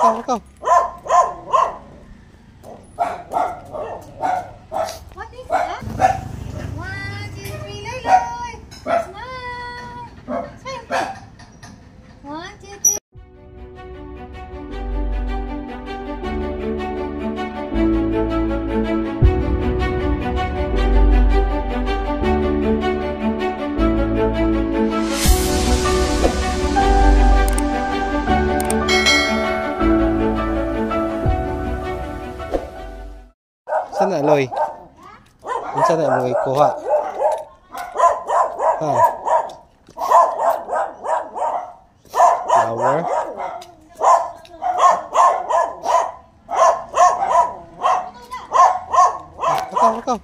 Ikaw. What is that? 1, 2, 3, Loy! Smile! Smile! 1, 2, 3. Saan na, Loy? Saan na, Loy? Kuha. Ha? Flower. Ikaw.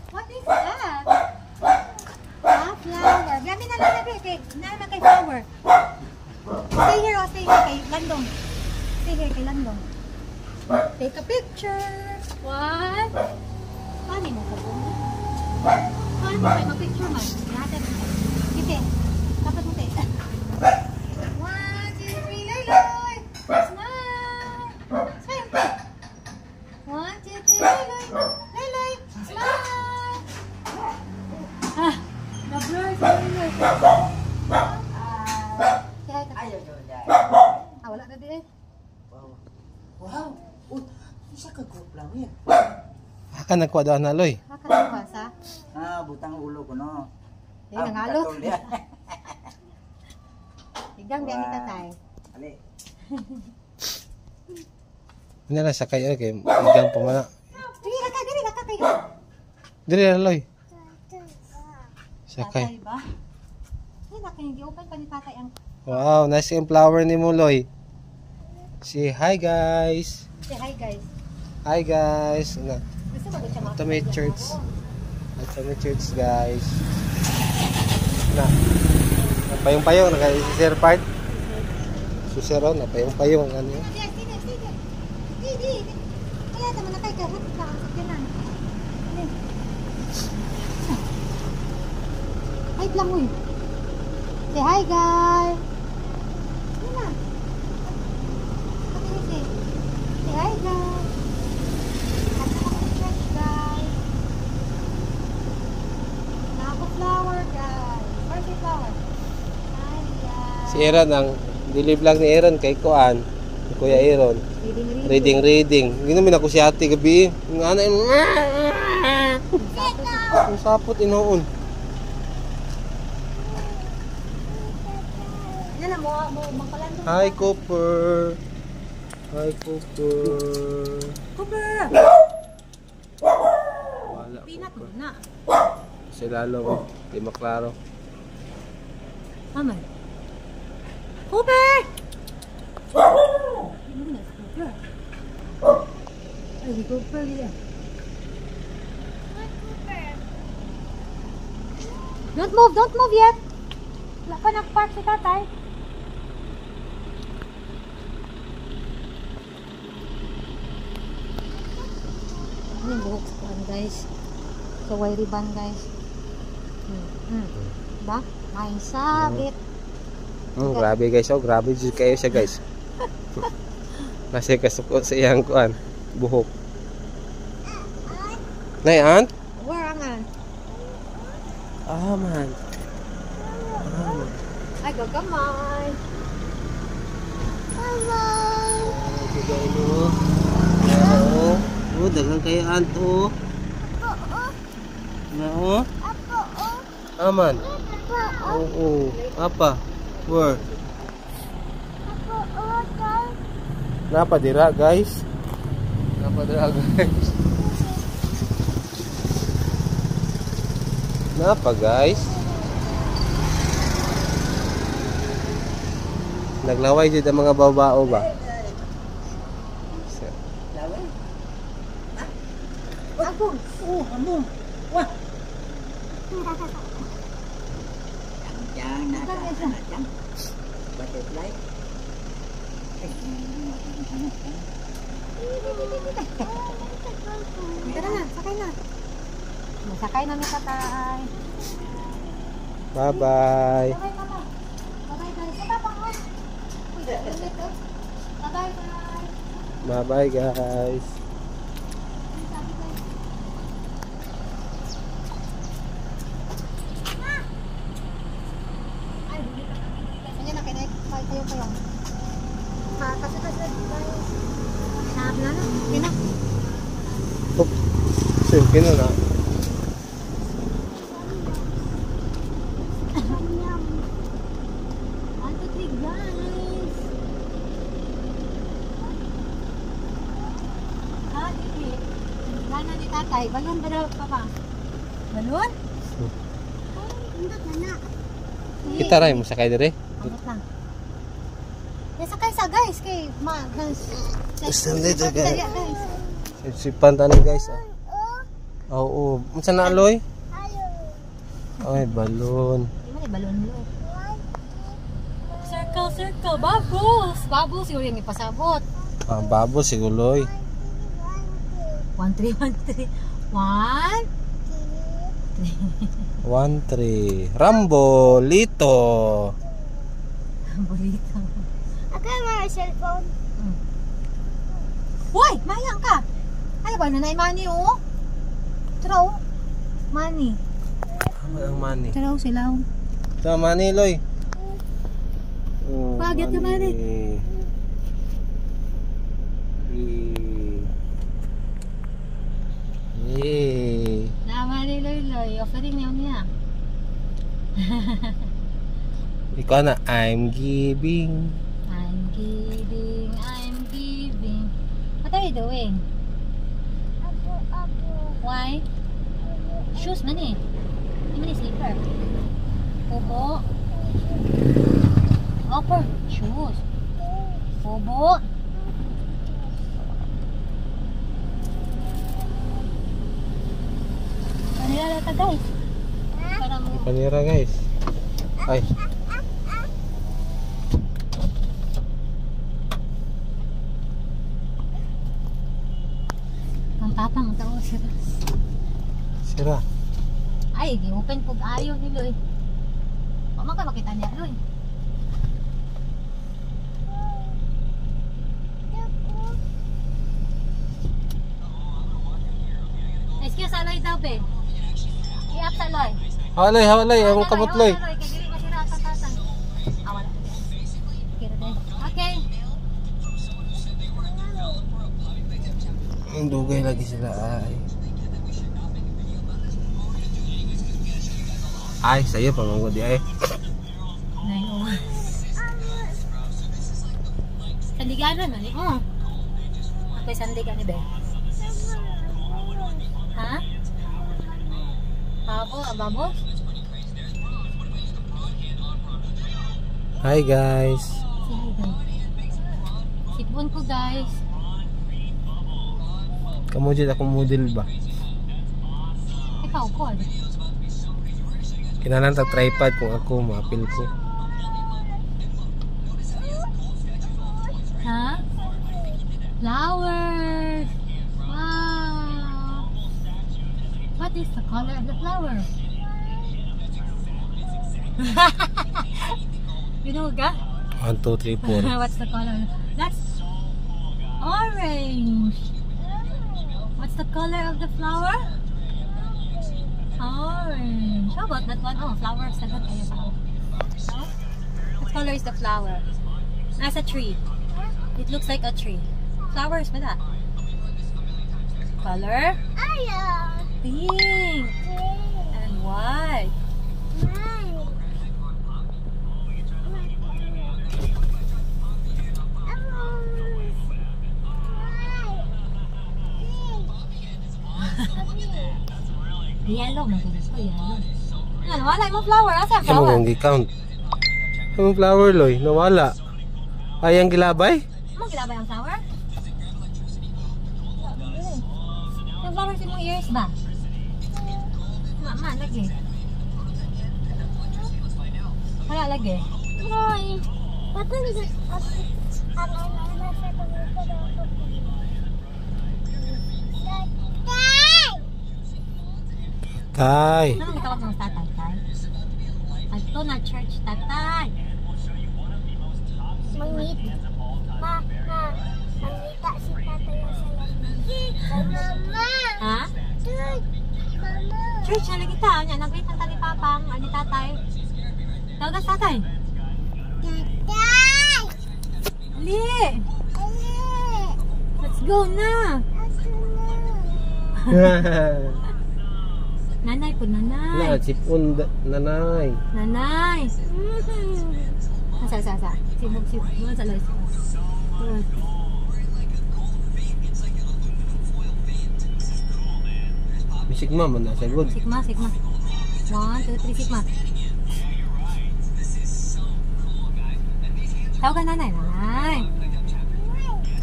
What is that? Flower. Gami na lang nabi. Naman kay flower. Stay here kay Landong. Stay here kay Landong. Take a picture. What? Paano mo ko? Paano mo kayo mag-picture man? Natin. Kite. Dapat mo tayo. 1, 2, 3, Loy! Smile! Smile! 1, 2, 3, Loy! Smile! Ah! Na-blur sa Loy. Wala na di eh. Wow! Uy, isa ka group lang yan. Haka nagkwadaan na, Loy. Haka na basa. Butang ulo ko no. Nangalot. Tignan din ni tatay. Ali. Hindi na sakay kay igang pamana. Dili ka kayo. Dili na, Loy. Sakay. Tatay ba? Hindi na kayo gi-open pa ni tatay ang. Wow, nice yung flower ni mo, Loy. Say hi, guys. Say hi guys. Hi, guys. Gusto mo siya Ito may church. Ito may church, guys. Napayong-payong. Naka-share part. Susero, napayong-payong. Ano yun? Sige. Kaya naman na kayo kahit sa sakyanan. Hi lang mo. Say hi guys. Say hi guys. Flower guys. Where's the flower? Hi guys. Si Aaron, ang dilib lang ni Aaron kay Kuan. Kuya Aaron. Reading. Ginamin ako si ate gabi. Yung anak yung... Ang sapot inoon. Yan na mo makalandong. Hi, Cooper. Cooper. Wala. Pinat mo na. Kasi lalo, di maklaro. Aman. Cooper! Ay, di Cooper yan. Don't move yet. Wala pa nag-park si tatay. Ano yung buhok sa kuwan, guys? Sa wire ribbon, guys. Ba? May sabit. Grabe guys, grabe dyan kayo siya guys. Kasi kasukot sa iyang kuan, buhok. Nay, aunt? Where ang aunt? Man. Ay, gagamay. Dagang kayo aunt, Oo. Aman. Oo. Apa? Where? Napa dira guys? Napa guys? Naglaway dito ang mga babao ba? Laway? Abong! Abong! Wah! Diyan, diyan. Butterfly. Tara na, sakay na. Masakay na ni tatay. Bye-bye. Sakay na. Bye-bye, guys. Bye-bye, guys. Sige na, kinay. Tayo kayo. Kasi guys. Sabi na na. Sige na. Oh, sige na na. Gana ni tatay. Balon ba daw papa? Balon? Indot na na. Kita rin mo sakay dire. Indot lang. Sakay sa guys kay guys. Gusto dito guys. Sipan tani guys. Oo. Unsa na aloy? Ay, balon. Di man balon lo. Circle, bubbles. Bubbles yung ipasabot. Ah, babo siguloy. 1, 3, 1, 3. 1, 1-3. Rambolito. Rambolito. Okay, my cellphone. Hoy, mayang ka. Ay ba nanay money oh. Traw. Money. Ang money. Traw sila. Sa money loy. Pagit ka money. Nama ni Loy, offering niya. Ikaw na, I'm giving. I'm giving. What are you doing? Why? Shoes man eh. Hindi man slipper. Bobo. Upper. Shoes. Bobo. Panira ka guys. Para mo. Panira guys. Ay. Ang tapang tao sira. Sira. Ay, gi-open pug ayo ni Loy. Mama ka makita niya Loy. Excuse Aloy daw be. I-up sa Loy. Halay, ang kamot loy. Okay. Ang dugay lagi sila ay sa'yo pamangod di ay. Sandiganan man eh. Okay, sandigan ni be. Ha? Babo? Hi guys. Sige guys. Sipon ko guys. Kamu dyan akong model ba? Ikaw ko ano? Kinalang tripod kung ako maapil ko. Ha? Flowers! Wow! What is the color of the flower? You know ga? 1, 2, 3, 4. What's the color? That's orange. What's the color of the flower? Orange. How about that one? Oh, flowers. Sagot kayo sa no? What color is the flower? That's a tree. It looks like a tree. Flowers ba that? Color? Pink. And white. Yellow, magalis ko, yellow. Yan, wala yung flower. Asa yung Ano flower? kung gi-count? Ang flower loy, nawala. Ay, ang gilabay? Ano gilabay ang flower? Yung flower sa mong ears ba? Lagi. Wala lagi. Ay, patang Tay. Ano ang tawag ng tatay, tay? Ato na church, tatay. Mangita si tatay sa mama. Ha? Church na lagi ta. Nag-wait ng tali papang. Ani tatay? Tawagan tatay. Tatay! Ali! Ali! Let's go na! Nanay po, nanay. Na, sipon, nanay. Nanay! Asa. Sibog. Sa lois. Sigma man na, sagod. Sigma. 1, 2, 3, sigma. Tawagan nanay.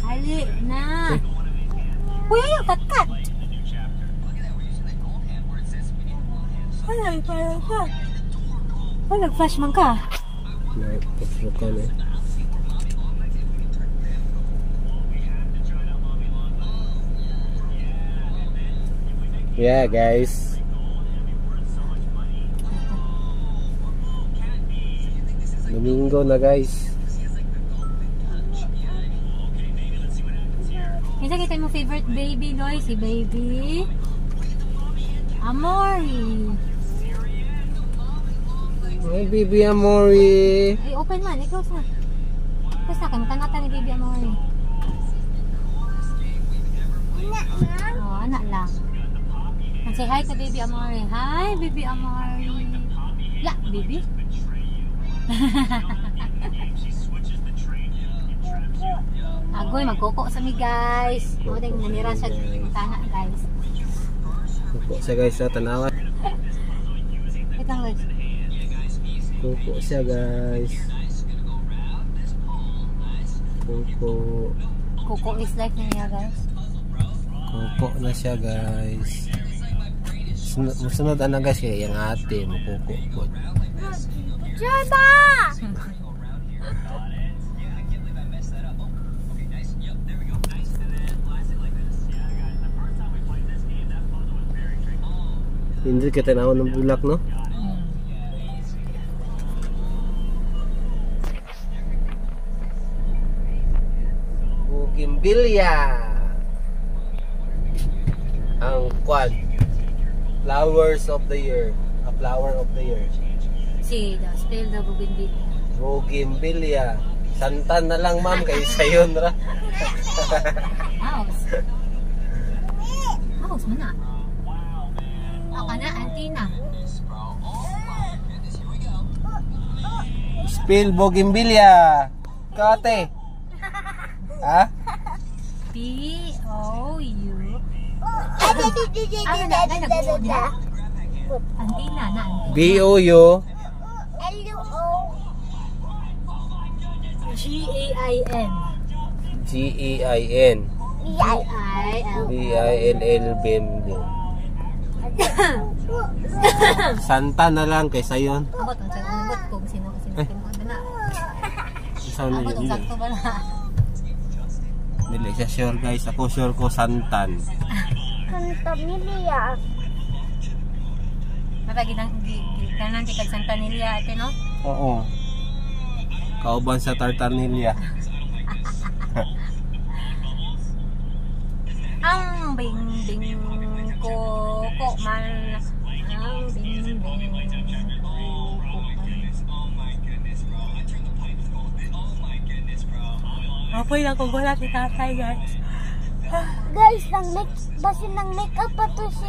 Ali, na. Uy, ayaw, kat. Ay, parang ka. Ay, nag-flash man ka. Nag-flash ka na. Yeah, guys. Domingo na, guys. Minsan kita mo favorite baby, Loy, si baby Amori. Hi, baby Amori. Ay, open man, ikaw sa. Basta ka, matanata ni baby Amori. Oh, anak lang. Say hi to baby Amori. Hi, baby Amori. Yeah, baby. Agoy, magkoko sa mi, guys. O, dahil nanira siya tana, guys. Kuko siya, guys, sa tanawan. Wait lang, guys. Kuko siya, guys. Kuko. Kuko is life na niya, guys. Kuko na siya, guys. Musunod na, guys, kaya yung ate mo kuko. Jaba! Hindi kita naon ng bulak, no? Bougainvillea. Ang quad. Flowers of the year. A flower of the year. Si, still the Bougainvillea. Bougainvillea. Santan na lang, ma'am, kaysa yun, ra. House. House mo na. Ako na, auntie na. Spill Bougainvillea. Kate. Ha? P-O-U. Auntie na, B-O-U. G-A-I-N. G-E-I-N. B-I-L-L. Bembing. Santa na lang kaysa yun. Abot ang sagot kung sino mo na. Abot ang sakto ba na? Dili siya sure, guys. Ako sure ko Santan. Santanilla. Matagi nang tikag Santanilla ate, no? Oo. Kauban sa Tartanilla. Ang bing-bing ko man. Ang bing-bing ko man. Apoy lang kung wala si tatay, guys. Guys, basin ng make-up pa to si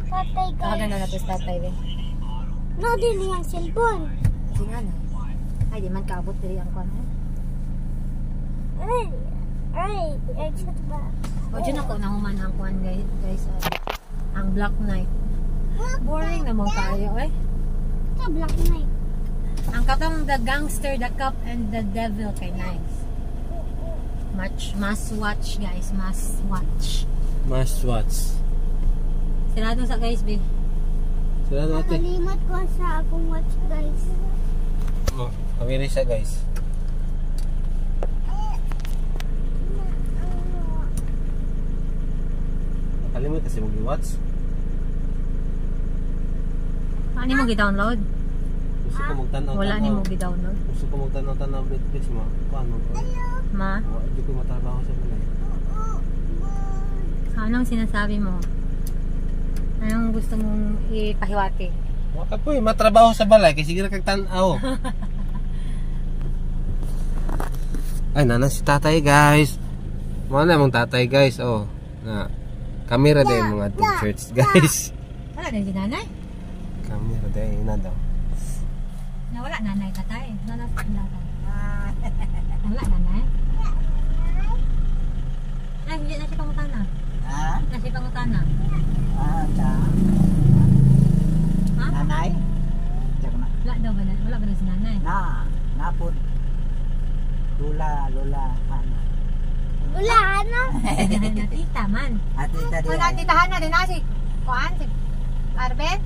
tatay, guys. Kakaganda na to si tatay, eh. No, din yung cellphone. Kasi nga na. Ay, di man kaabot diri ang kwan. Ay, exit ba? O, dyan ako nahuman ang kwan, guys. Ang Black Knight. Boring naman tayo, eh. Sa Black Knight. Ang katong The Gangster, The Cop, and The Devil kay nice. Must watch, guys. Must watch. Must watch. Sinado sa guys, be. Sila natin. Nakalimot ko sa akong watch, guys. Oh, kami rin siya, guys. Kalimut kasi mag-watch. Ano mo gi-download? Gusto ko magtanaw. Wala ni mo gidownload. Gusto ko magtanaw Netflix mo. Paano ko? Ma? Hindi ko matrabaho sa balay. Anong sinasabi mo? Anong gusto mong ipahiwati? Wala po matrabaho sa balay kasi gira kag tanaw. Ay, nana si tatay guys. Mana mong tatay guys, oh. Na kamera din mga t-shirts guys. Wala din si nanay? Kamera din na daw. Wala nanay tatay. Wala nanay. Ay, hindi na siya pangutana. Ha? Na siya pangutana. Sa Ha? nanay? Diyan na. Wala daw ba na? Wala ba na si nanay? Napod. Lola, ano? Wala na. Tita man. Ate tita Wala diyan. titahan na din na si Kuan, si Arben,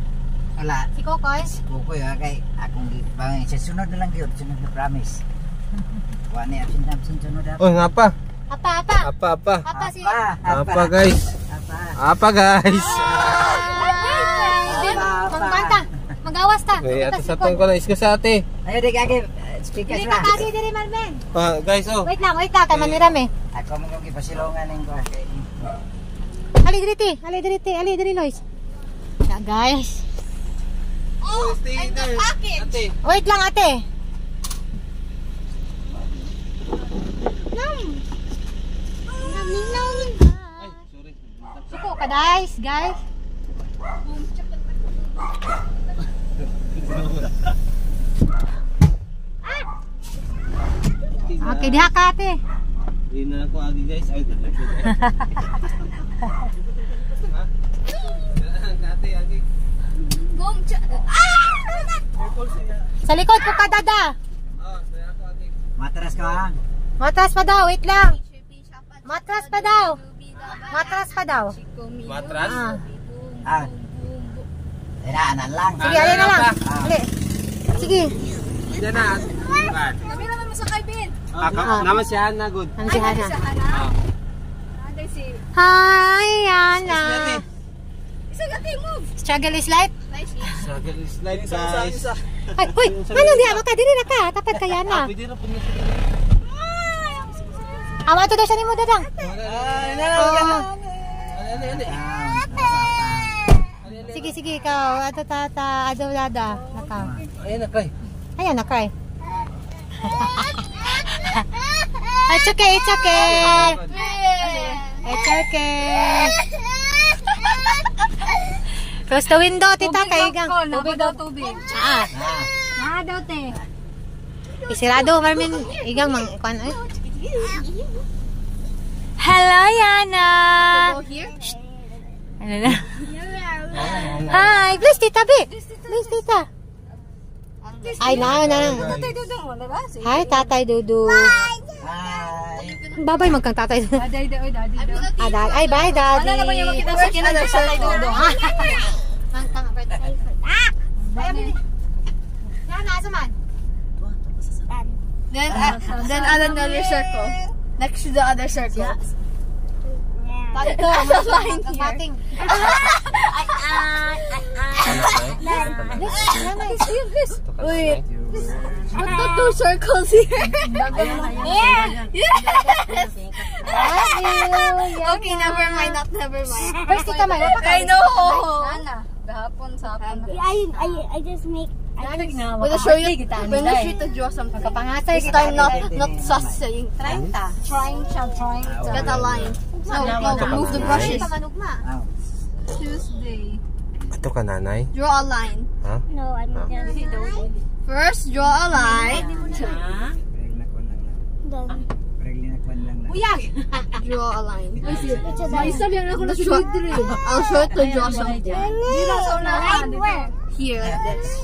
Wala. si Kokoy. Kukoy kay akong gipangin sa sunod na lang gyud, sunod na promise. Wa ni absin sunod na. Oh, ngapa? Apa. Apa si Apa guys? Apa guys? Mangkanta. Magawas ta. Ay, ato sa tong ko na isko sa ate. Ayo di kage speaker Dili ra. ka kasi diri Marben. Guys, oh. Wait lang, kay maniram eh. Ako mo kong gipasilongan ning ko. Ali diri Lois. Ya guys. Oh, stay there. Ate. Wait lang ate. Ay, sorry. Suko ka guys. Okay, diha ka ate. Di na ako agi guys. Ay, ate, agi. Sa likod ko ka dada. Oh, saya ako agi. Matras ka ha? Matras pa daw, wait lang. Matras pa daw. Matras? Ah. Inaanan lang. Sige, alin na lang. Ali. Sige. Diyan na. Bukan. Kami naman mo sa kay Ben. Naman si Hana, good. Ano si Hana? Ada si Hi, Hana. isa gati move. Struggle is life. Nice. Struggle is life, guys. Ay, uy, ano di ako ka? Dili na ka. Tapat ka yan na. Pwede na po na siya. Awa to daw siya ni mo, dadang. Sige, ikaw. Ato tata, adaw dada. Nakaw. Ayan na, kay. Ayan, nakay. It's okay. Close the window, tita, kaigang. Tubig daw tubig. Daw, te. Isirado, Marmin. Igang, kuan, ay. Hello, Yana. Go here. Ano na? Hi, please, tita, be. Please, tita. Ay, na. Tatay dudong mo, diba? Hi, Tatay Dudu. Babay magkang Tatay Dudu. Daddy. Ay, bye, Daddy. Ano naman yung makita sa kinadar sa tatay dudong? Yan, nasa man. Then another circle. Next to the other circle. Ito, Line here. mating. Wait. Put the two circles here. Yes. Okay, never mind. Never mind. First, tita, may wapa ka. I know. Gahapon, sa hapon. I just make. When I show you to draw something. Kapangatay This kita. time not sus saying. Trying. Get a line. No, move the brushes. Tuesday. Ito ka, nanay? Draw a line. Ha? No, I'm not done. First, draw a line. Done. Draw a line. It's I'll show it to draw something. Line where? Here, like this.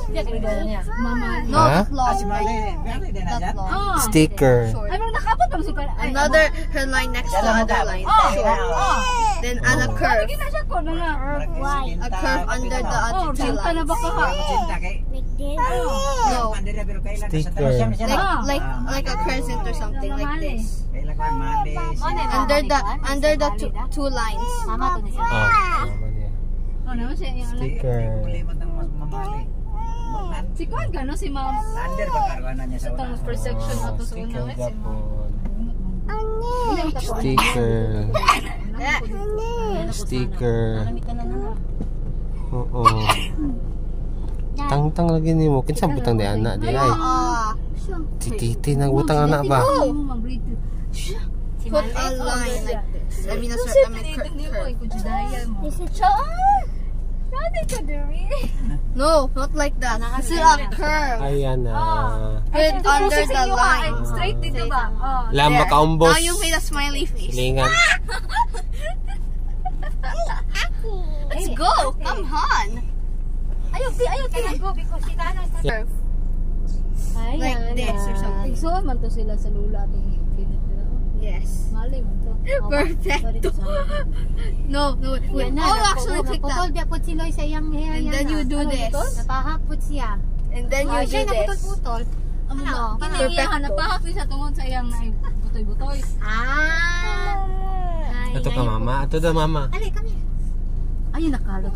No, Huh? that's long. That's long. Sticker. Short. Another her line next to the other line. Short. Then add a curve. Why? A curve under the other two lines. Like this? No. Sticker. Like a crescent or something like this. Under the two lines. Mama to ni siya. Mama niya. Sticker. Si Kuan ka, no? Si Ma'am. Under pagkaroon niya sa una. Per section na to sa Sticker una. Japon. Sticker. Sticker. Oo. Tang-tang lagi ni mo. Kinsa butang di anak di ay. Titi nang butang anak ba? Put a line like this. I mean, a certain curve. No, not like that. It's a curve. Ayan na. Put under the line. Straight dito ba? Oh. Lamba ka umbos. Now you made a smiley face. Lingan. Let's go. Come on. Ayaw, go because si Tana is not Curve. Like this or something. So, man to sila sa lula itong ginit nila. Yes. Mali mo to. Perfect. No, wait. Oh, actually take Naputol that. dia put si Loy sa iyang hair. And then you do this. Napahak put siya. And then you do Siya this. naputol-putol. Ano? Perfecto. Kiniyahan na pahak sa tungod sa iyang butoy-butoy. Ito ka mama. Ito daw mama. Ali, kami. Ayun, nakalot.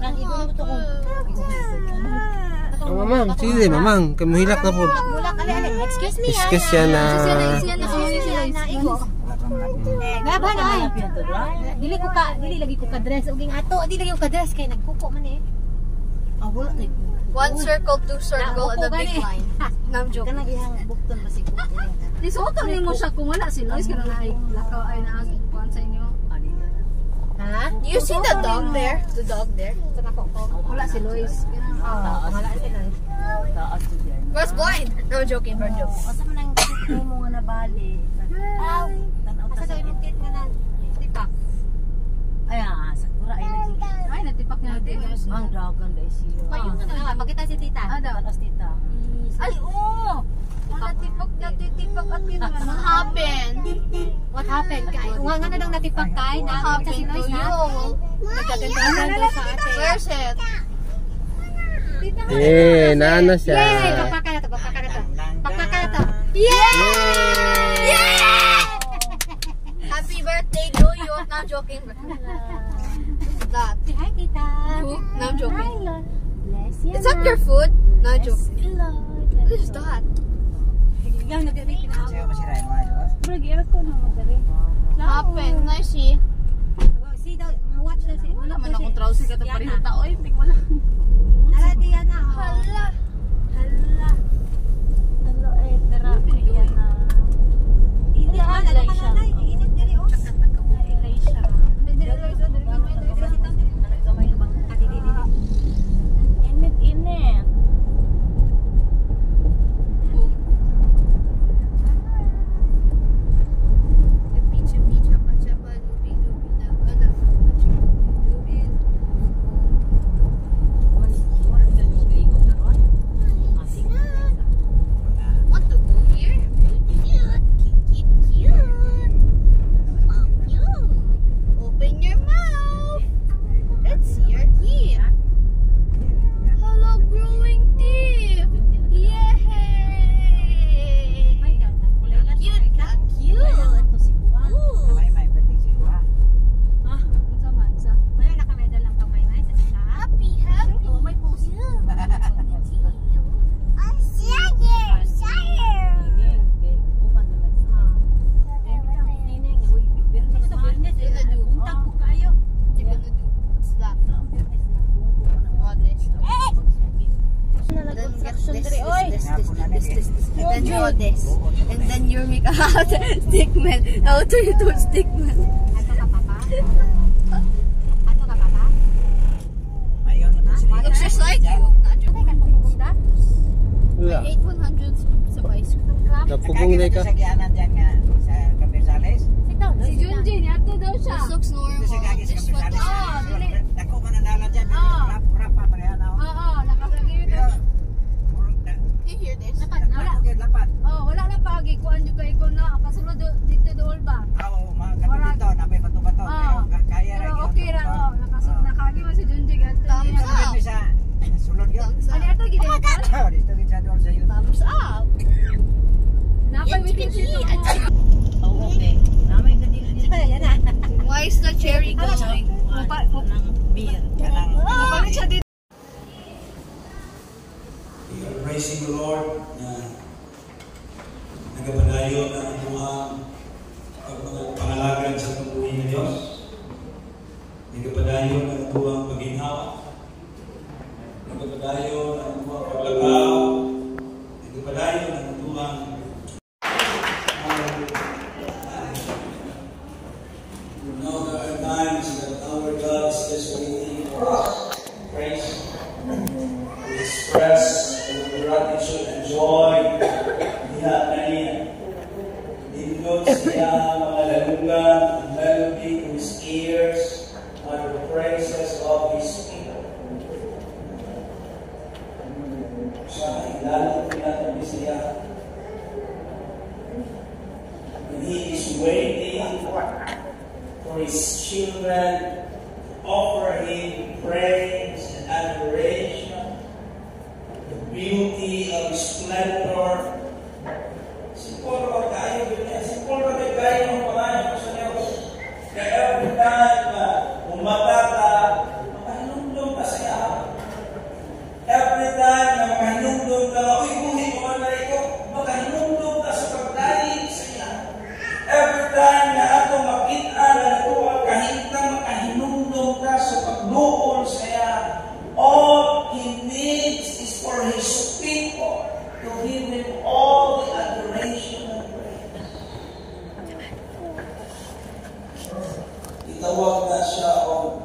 Oh, mamang. Sige, mamang. Kamuhilak na po. Bulak, ali. Excuse me. Excuse siya na. Laban ay. Dili lagi ko ka dress uging ato, dili lagi ko ka dress kay nagkuko man eh. One circle, two circle, and a big line. No, I'm joking. Isuotan ni mo siya kung wala si Lois kana na ay lakaw ay naas kuan sa inyo. Ha? Do you see the dog there? The dog there? Wala si Lois. Wala sila. Was blind. No, I'm joking. I'm joking. Asa man ang kit mo nga nabali. Asa daw yung kit nga na tipak. Ay, natipak niya natin. Ang dagan dai siya. Ayun na makita si tita. Tita. Ay, oo! Natitipak at yun What naman. happened? What happened? Nga na nang natipag kay na What kasi happened to Lois na. you? Nagkagandahan doon sa ate. Where's it? Eh, naano siya. Yay! Papaka na to. Papaka na to. Yay! Happy birthday to you. No, I'm joking. That. Say hi, tita. Who? No, I'm joking. Hi, Lord. Bless you. Is that your food? No, I'm joking. you, Lord. What is that? Yang nagdali pinaawa. Sa'yo masirain mo ayos. What happened? Nice see. See daw, watch daw si. Wala man akong trouser ka ito pareho tao. Ay, hindi wala. Ala diyan na. Hala. Hala. Hello, Edra. Ayan na. Init man, ano ka na? Init dali oh. Elisha. Init. Want to go here? Cute. Open your mouth. Let's see your teeth. Hello, growing teeth. Yay! Cute. Ooh. May pwedeng siwa. Wala na kami dalang pamay-may sa sila. Happy. Oh, may puso. What's that? Oh, this. Then you do this. And then you make a stickman. How do you do stickman? Ato ka, papa? Ato ka, papa? Ayun, Looks just like you. Not joking. Ay, kanina Wala. I ate 100 scoops of ice cream. Napugong na ka. Sa gianan dyan nga sa Capirzales. Si Junjin, ato daw siya. This looks normal. Sa gagi sa This one. Capirzales. Dako ka na dalan dyan. Rap pa pareha na. Oo, nakalagay yun. Pero, murag na. Can you hear this? Lapat. Oh, wala na pa gikuan jud kay ko na kasulod dito dool ba. Oo, mga katulito. Napay bato-bato. Oo. Pero kaya Pero rin. okay ra oh, nakasulod nakagi man si Junjin ato. Thumbs up. Sa sulod yun. Thumbs Ani up. ato gid. Dito kita doon sa YouTube. Thumbs up. Napay witin si to. Oo, okay. Namay ka din. Ayan na. Why is the cherry going? Beer. Kanang. Mabalik siya dito. man. You know, there are times that our God is just waiting for us. Praise. We express gratitude and joy. Diha kaniya. Dindot siya mga lalungan, ang melody to his ears are the praises of his people. Siya ay lalo pinatabi siya. And he is waiting for his children to offer him praise and adoration, the beauty of his splendor. Sipol ba tayo? Sipol ba tayo ng pangalan sa Diyos? Kaya every time na umata ka, makahinumdum ka sa iya. Every time na makahinumdum ka, uy, buhi mo man na ito, makahinumdum ka sa pagdalig sa iya. Every time na ato makita na ito, kahintang makahinumdum ka sa pagluol sa iya. All he needs is for his people to give him all the adoration and praise. Itawag na siya o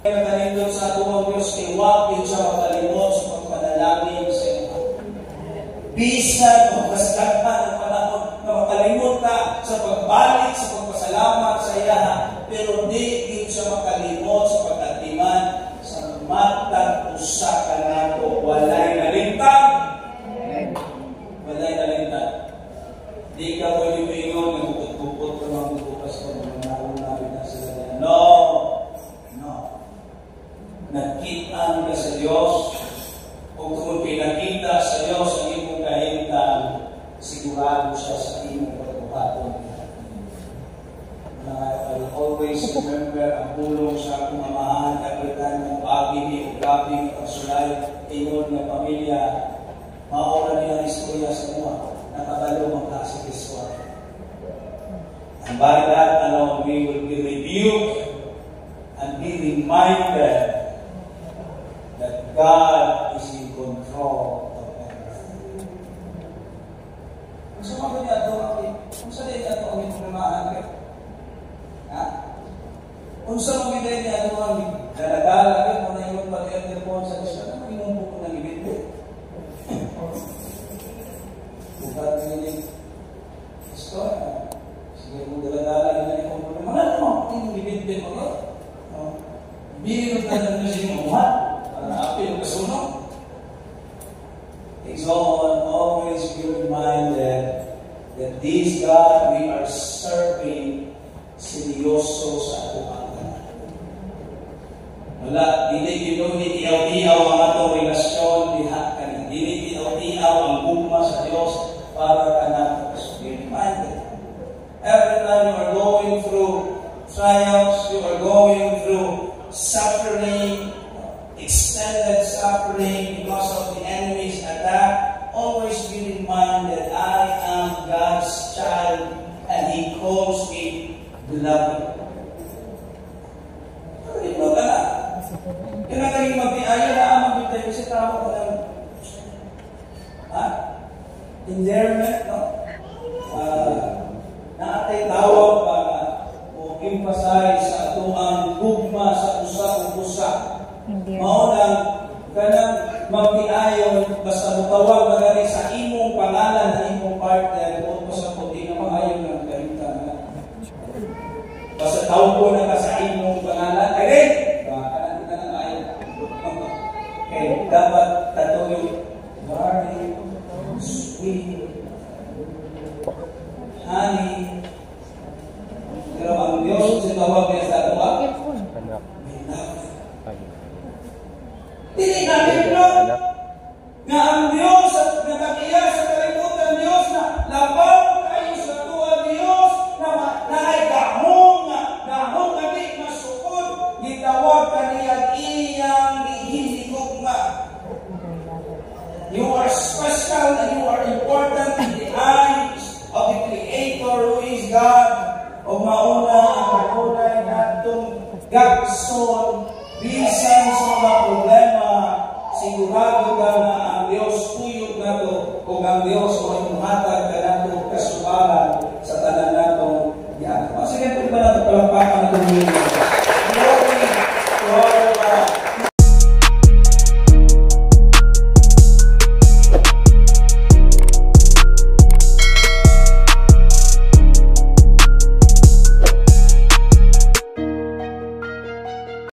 kaya kanindot sa tuwang Diyos, iwapin siya makalimot sa pagpanalangin sa iyo. Bisan o kasgatan ang panahon na makalimot ka sa pagbalik, sa pagpasalamat sa iya, pero di din siya makalimot sa pagkatiman sa matang usa ka nato walay nalintang. Walay nalintang. Di ka pwede maingon na bukod-bukod ka magbubukas ka ng mga namin na sila na. No! No. Nagkitaan ka sa Diyos. Kung kung pinakita sa Diyos ang iyong kahintang, sigurado siya sa iyong pagbuhaton. I will always remember ang tulong sa akong amahan every time ng pag-ibig o gabing pagsulay ingon ng pamilya. Maura niya ang istorya sa mga nakabalo ang klaseng istorya. And by that alone, we will be rebuked and be reminded that God is in control of everything. Kung sa mga niya ito, kung sa niya ito ang problemahan kayo? Ha? Kung sa mga niya ito ang dalagala kayo, kung na yung pag-telefon sa isla, ano yung buko ng ibigay? Bukat niya istorya. Sige, kung dalagala niya yung problema, ano yung ibigay mo? Biro ka na niya siya mga api ng kasunod. Exalt, always be reminded that this God we are serving seryoso sa ating. Wala, dili ginuni tiyaw-tiyaw ang atong relasyon diha kanin. Dili tiyaw-tiyaw ang gugma sa Dios para kanang be reminded. Every time you are going through trials, you are going through suffering, extended suffering because of the enemy's attack, always be reminded, I am God's child and He calls me beloved. Ito ka na. Kaya naging magdiaya na amang bitay kasi tao ko ng endearment, no? Na atay tawag para o emphasize sa ito ang gugma sa usa-usa. Mao lang kanang magdiayon basta mutawag magani sa imong pangalan sa imong partner o sa puti na maayon ng kahintang. Basta tawag ko na ka sa imong pangalan. Okay? Kanang kita na maayon. Okay, dapat tatuyo. Darling, sweet, honey. Pero ang Diyos sa tawag niya sa ato Dili natin nga ang Diyos at nagkakiya sa kalimutan Diyos na labaw kayo sa tuwa Diyos na ay gahong kami masukod gitawag kaniyang iyang hinigugma. You are special and you are important in the eyes of the Creator who is God. O mauna ang kakulay na itong gagson bisan sa mga problema, sigurado ka na ang Diyos tuyok na ito kung ang Diyos o imuhatag family.